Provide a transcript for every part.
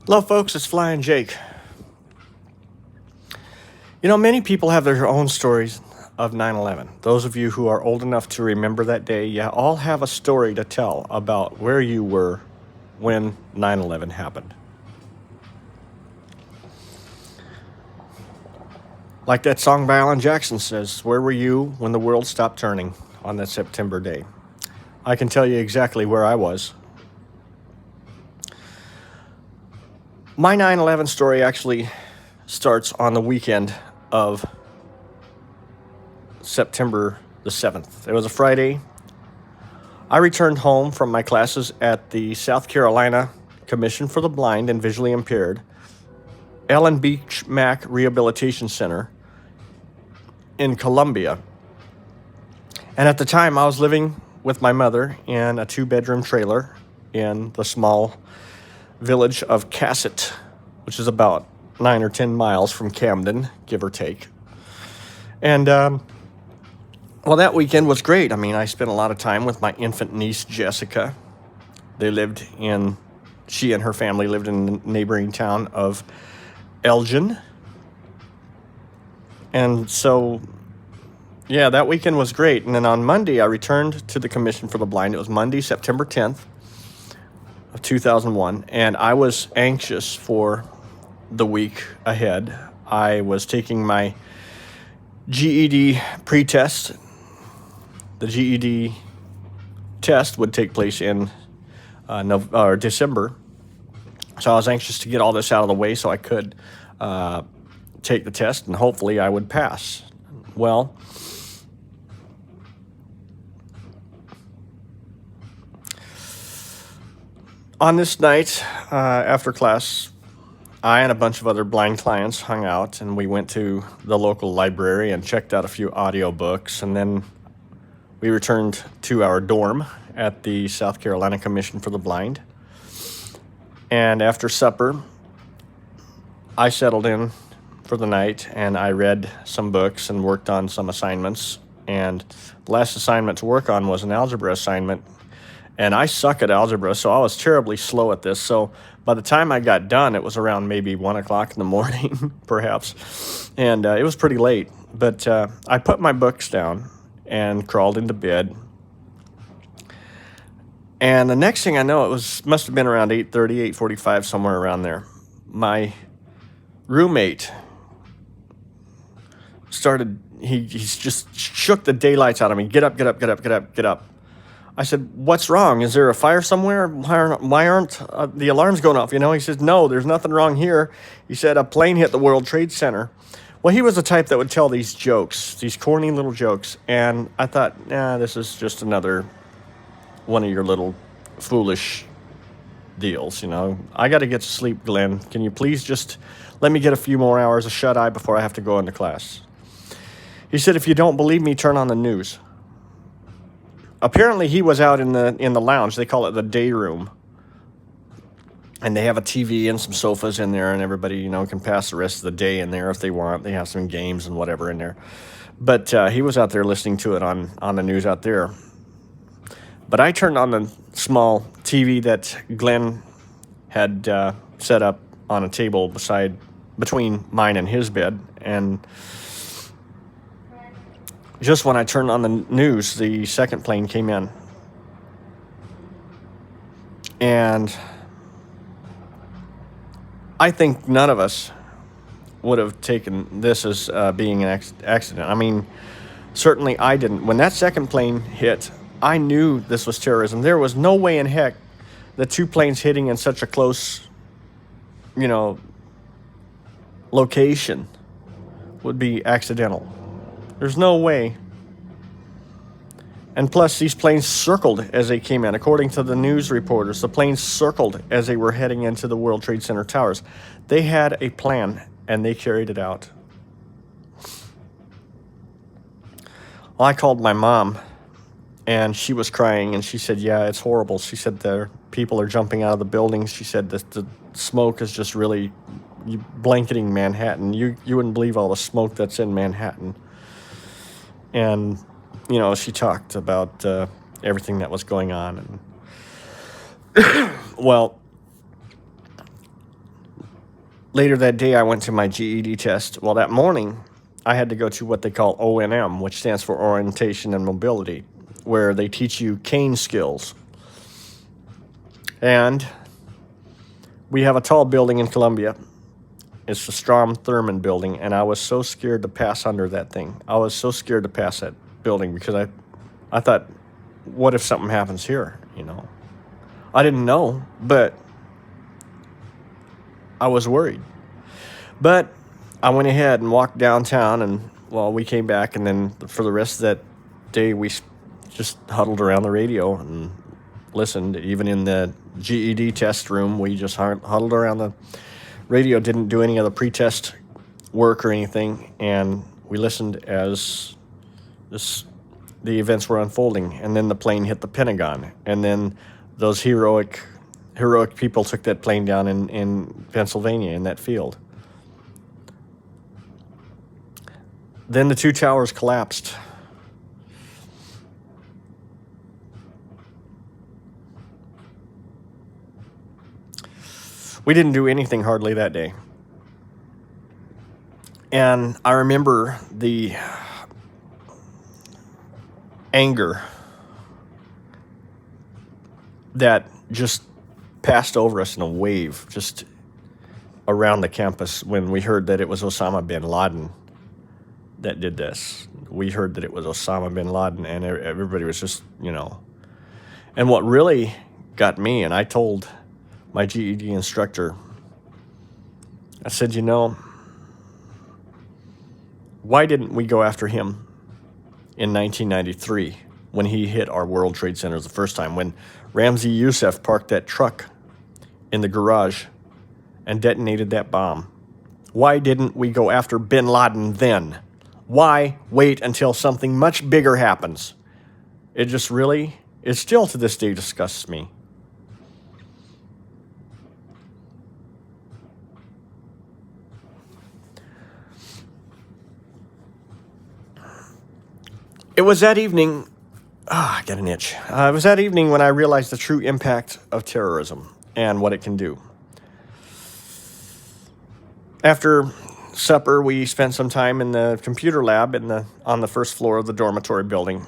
Hello, folks. It's Flying Jake. You know, many people have their own stories of 9/11. Those of you who are old enough to remember that day, you all have a story to tell about where you were when 9/11 happened. Like that song by Alan Jackson says, "Where were you when the world stopped turning on that September day?" I can tell you exactly where I was. My 9/11 story actually starts on the weekend of September the 7th. It was a Friday. I returned home from my classes at the South Carolina Commission for the Blind and Visually Impaired, Ellen Beach Mack Rehabilitation Center in Columbia. And at the time, I was living with my mother in a 2-bedroom trailer in the small village of Cassett, which is about 9 or 10 miles from Camden, give or take. And, well, that weekend was great. I mean, I spent a lot of time with my infant niece, Jessica. She and her family lived in the neighboring town of Elgin. And so, yeah, that weekend was great. And then on Monday, I returned to the Commission for the Blind. It was Monday, September 10th of 2001. And I was anxious for the week ahead. I was taking my GED pre-test. The GED test would take place in December. So I was anxious to get all this out of the way so I could take the test and hopefully I would pass. Well, on this night, after class, I and a bunch of other blind clients hung out and we went to the local library and checked out a few audiobooks, and then we returned to our dorm at the South Carolina Commission for the Blind. And after supper, I settled in for the night and I read some books and worked on some assignments. And the last assignment to work on was an algebra assignment. And I suck at algebra, so I was terribly slow at this. So by the time I got done, it was around maybe 1 o'clock in the morning, perhaps. And it was pretty late. But I put my books down and crawled into bed. And the next thing I know, must have been around 8:30, 8:45, somewhere around there. My roommate he just shook the daylights out of me. Get up, get up, get up, get up, get up. I said, "What's wrong? Is there a fire somewhere? Why aren't the alarms going off?" He says, "No, there's nothing wrong here." He said, "A plane hit the World Trade Center." Well, he was the type that would tell these jokes, these corny little jokes. And I thought, this is just another one of your little foolish deals, I got to get to sleep, Glenn. Can you please just let me get a few more hours of shut-eye before I have to go into class? He said, "If you don't believe me, turn on the news." Apparently, he was out in the lounge. They call it the day room. And they have a TV and some sofas in there, and everybody, can pass the rest of the day in there if they want. They have some games and whatever in there. But he was out there listening to it on the news out there. But I turned on the small TV that Glenn had set up on a table between mine and his bed. And just when I turned on the news, the second plane came in. And I think none of us would have taken this as being an accident. I mean, certainly I didn't. When that second plane hit, I knew this was terrorism. There was no way in heck the two planes hitting in such a close, location would be accidental. There's no way. And plus, these planes circled as they came in. According to the news reporters, the planes circled as they were heading into the World Trade Center towers. They had a plan, and they carried it out. Well, I called my mom, and she was crying, and she said, "Yeah, it's horrible." She said, people are jumping out of the buildings. She said, the smoke is just really blanketing Manhattan. You wouldn't believe all the smoke that's in Manhattan. And she talked about everything that was going on. And well, Later that day, I went to my GED test. Well, that morning, I had to go to what they call O&M, which stands for Orientation and Mobility, where they teach you cane skills. And we have a tall building in Columbia. It's the Strom Thurmond building, and I was so scared to pass under that thing. I was so scared to pass that building because I thought, what if something happens here, I didn't know, but I was worried. But I went ahead and walked downtown, and, we came back, and then for the rest of that day, we just huddled around the radio and listened. Even in the GED test room, we just huddled around the radio, didn't do any of the pre-test work or anything, and we listened as the events were unfolding. And then the plane hit the Pentagon, and then those heroic people took that plane down in Pennsylvania in that field. Then the two towers collapsed. We didn't do anything hardly that day. And I remember the anger that just passed over us in a wave, just around the campus, when we heard that it was Osama bin Laden that did this. We heard that it was Osama bin Laden, and everybody was just, And what really got me, and I told my GED instructor, I said, why didn't we go after him in 1993 when he hit our World Trade Center the first time, when Ramzi Youssef parked that truck in the garage and detonated that bomb? Why didn't we go after bin Laden then? Why wait until something much bigger happens? It still to this day disgusts me. It was that evening, I got an itch. It was that evening when I realized the true impact of terrorism and what it can do. After supper, we spent some time in the computer lab on the first floor of the dormitory building.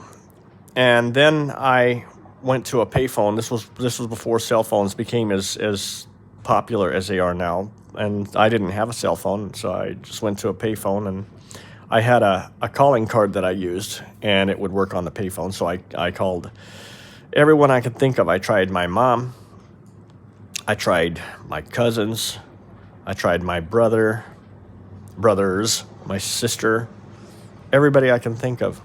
And then I went to a payphone. This was before cell phones became as popular as they are now. And I didn't have a cell phone, so I just went to a payphone, and I had a calling card that I used, and it would work on the payphone. So I called everyone I could think of. I tried my mom. I tried my cousins. I tried my brothers, my sister, everybody I can think of.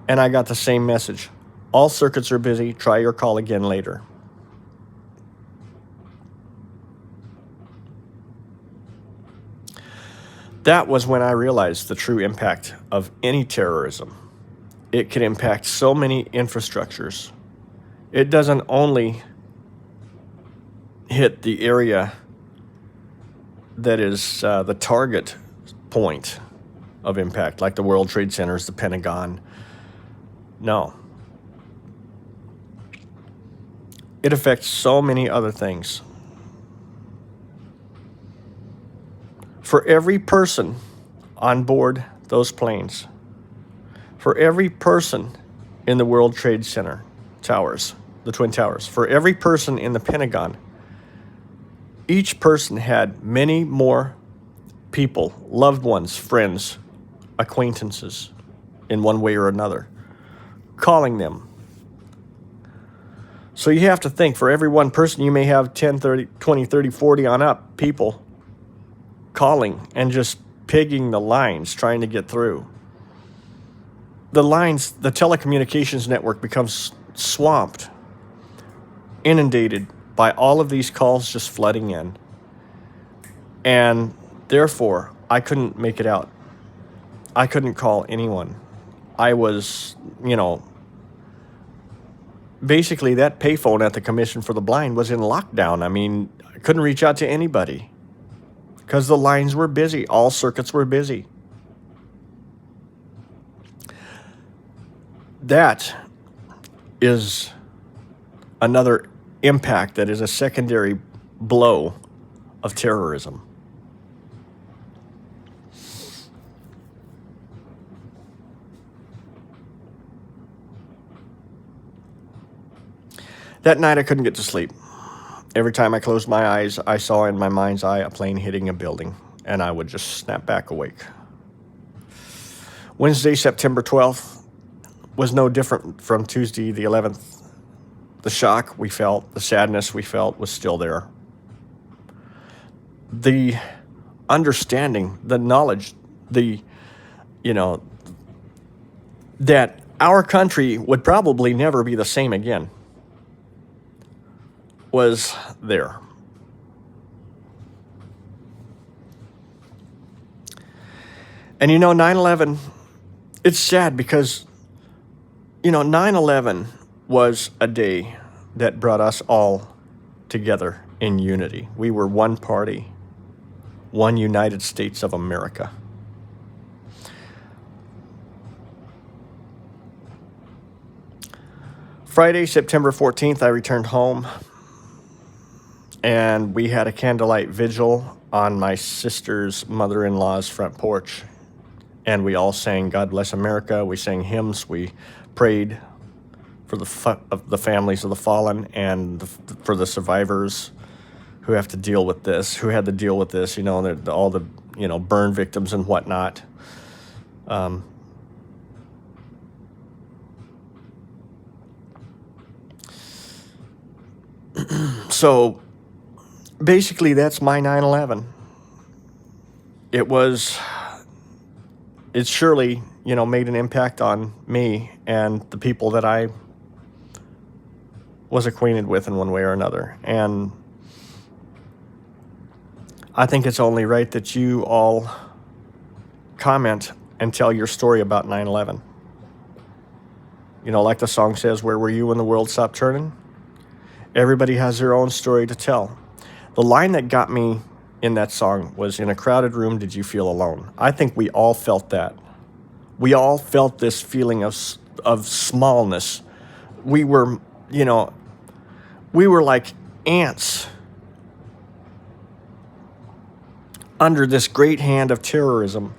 And I got the same message. All circuits are busy. Try your call again later. That was when I realized the true impact of any terrorism. It can impact so many infrastructures. It doesn't only hit the area that is the target point of impact, like the World Trade Centers, the Pentagon. No. It affects so many other things. For every person on board those planes, for every person in the World Trade Center towers, the Twin Towers, for every person in the Pentagon, each person had many more people, loved ones, friends, acquaintances, in one way or another, calling them. So you have to think, for every one person, you may have 10, 30, 20, 30, 40 on up people calling and just pigging the lines, trying to get through. The lines, the telecommunications network becomes swamped, inundated by all of these calls just flooding in. And therefore, I couldn't make it out. I couldn't call anyone. I was, basically that payphone at the Commission for the Blind was in lockdown. I mean, I couldn't reach out to anybody because the lines were busy. All circuits were busy. That is another impact that is a secondary blow of terrorism. That night I couldn't get to sleep. Every time I closed my eyes, I saw in my mind's eye a plane hitting a building, and I would just snap back awake. Wednesday, September 12th, was no different from Tuesday, the 11th. The shock we felt, the sadness we felt was still there. The understanding, the knowledge, that our country would probably never be the same again was there. And 9/11, it's sad because, 9/11 was a day that brought us all together in unity. We were one party, one United States of America. Friday, September 14th, I returned home, and we had a candlelight vigil on my sister's mother-in-law's front porch. And we all sang God Bless America. We sang hymns. We prayed for the families of the fallen and for the survivors who have to deal with this, who had to deal with this, all the burn victims and whatnot. So basically that's my 9/11. It surely, made an impact on me and the people that I was acquainted with in one way or another. And I think it's only right that you all comment and tell your story about 9/11. Like the song says, where were you when the world stopped turning? Everybody has their own story to tell. The line that got me in that song was, in a crowded room, did you feel alone? I think we all felt that. We all felt this feeling of smallness. We were, like ants under this great hand of terrorism.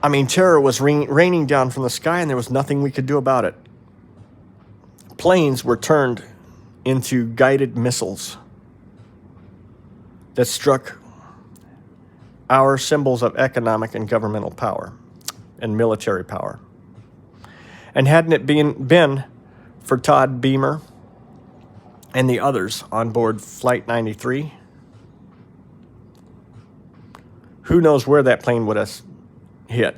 I mean, terror was raining down from the sky, and there was nothing we could do about it. Planes were turned into guided missiles that struck our symbols of economic and governmental power and military power. And hadn't it been for Todd Beamer and the others on board Flight 93, who knows where that plane would have hit.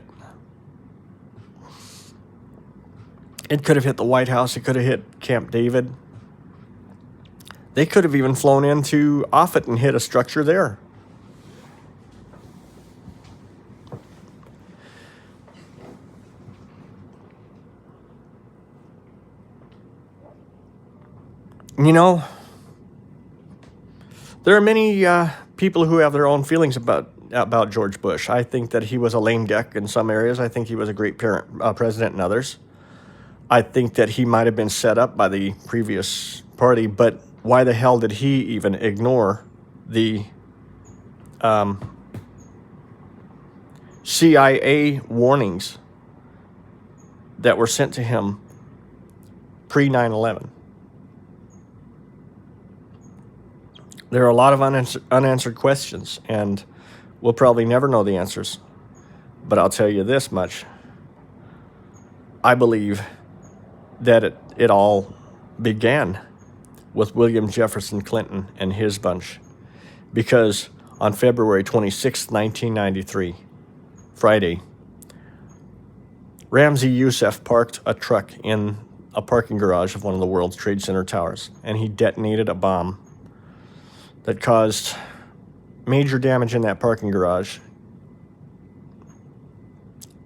It could have hit the White House. It could have hit Camp David. They could have even flown into Offutt and hit a structure there. There are many people who have their own feelings about George Bush. I think that he was a lame duck in some areas. I think he was a great president in others. I think that he might have been set up by the previous party, but why the hell did he even ignore the CIA warnings that were sent to him pre-9/11? There are a lot of unanswered questions, and we'll probably never know the answers. But I'll tell you this much. I believe that it all began with William Jefferson Clinton and his bunch. Because on February 26, 1993, Friday, Ramzi Youssef parked a truck in a parking garage of one of the World Trade Center towers, and he detonated a bomb that caused major damage in that parking garage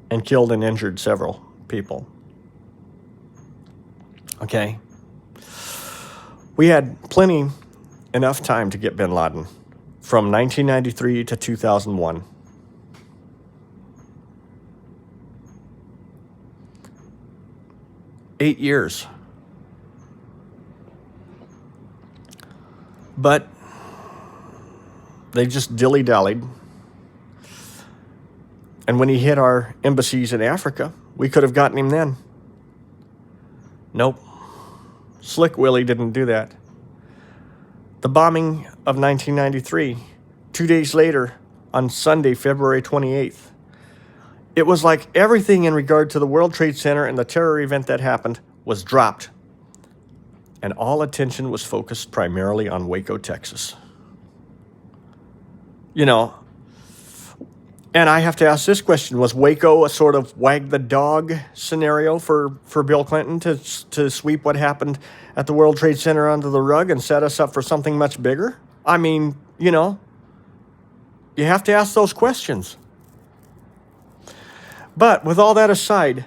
and killed and injured several people. Okay? We had enough time to get bin Laden from 1993 to 2001. Eight years. But they just dilly-dallied. And when he hit our embassies in Africa, we could have gotten him then. Nope. Slick Willie didn't do that. The bombing of 1993, 2 days later, on Sunday, February 28th, it was like everything in regard to the World Trade Center and the terror event that happened was dropped. And all attention was focused primarily on Waco, Texas. You know, and I have to ask this question: was Waco a sort of wag the dog scenario for Bill Clinton to sweep what happened at the World Trade Center under the rug and set us up for something much bigger? I mean, you know, you have to ask those questions. But with all that aside,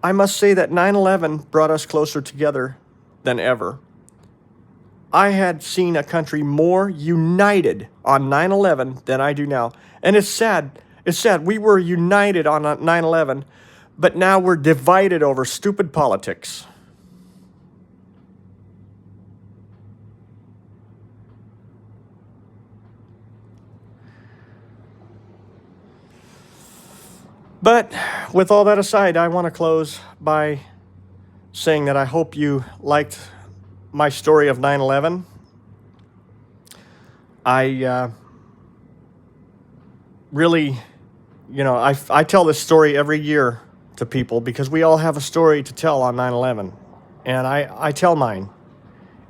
I must say that 9/11 brought us closer together than ever. I had seen a country more united on 9/11 than I do now. And it's sad. It's sad. We were united on 9/11, but now we're divided over stupid politics. But with all that aside, I want to close by saying that I hope you liked my story of 9/11. I really, you know, I tell this story every year to people because we all have a story to tell on 9/11. And I tell mine.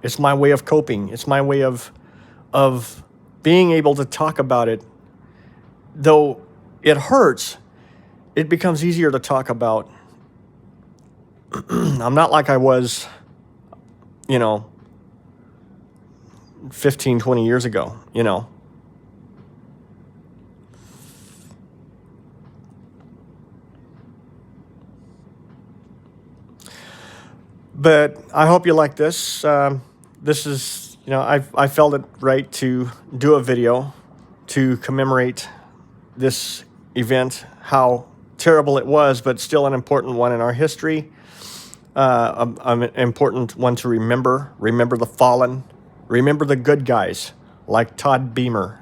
It's my way of coping. It's my way of being able to talk about it. Though it hurts, it becomes easier to talk about. I'm not like I was, you know, 15, 20 years ago, you know. But I hope you like this. This is, you know, I felt it right to do a video to commemorate this event, how terrible it was, but still an important one in our history. An important one to remember. Remember the fallen. Remember the good guys like Todd Beamer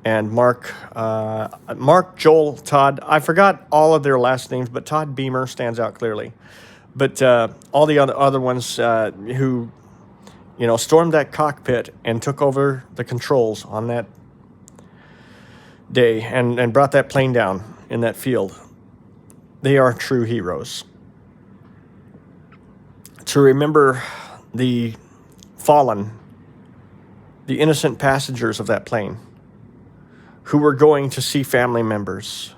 and Mark, Joel, Todd. I forgot all of their last names, but Todd Beamer stands out clearly. But all the other ones who, you know, stormed that cockpit and took over the controls on that day and brought that plane down in that field, they are true heroes. To remember the fallen, the innocent passengers of that plane who were going to see family members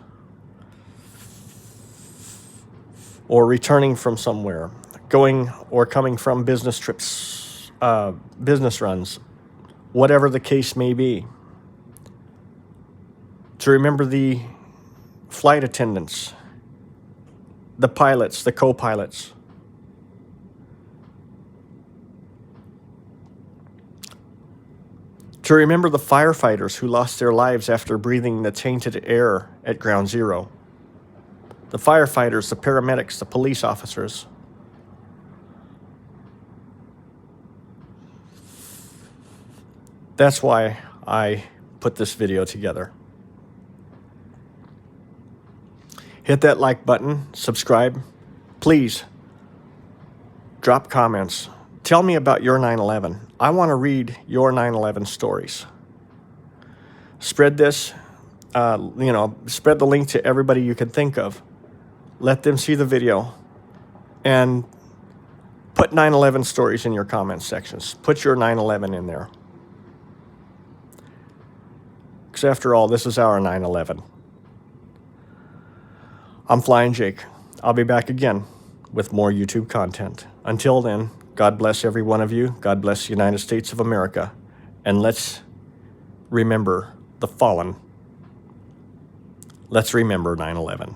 or returning from somewhere, going or coming from business trips, business runs, whatever the case may be. To remember the flight attendants, the pilots, the co-pilots. To remember the firefighters who lost their lives after breathing the tainted air at Ground Zero. The firefighters, the paramedics, the police officers. That's why I put this video together. Hit that like button, subscribe. Please, drop comments. Tell me about your 9/11. I want to read your 9/11 stories. Spread this, spread the link to everybody you can think of. Let them see the video. And put 9/11 stories in your comment sections. Put your 9/11 in there. Because after all, this is our 9/11. I'm Flying Jake. I'll be back again with more YouTube content. Until then, God bless every one of you. God bless the United States of America. And let's remember the fallen. Let's remember 9/11.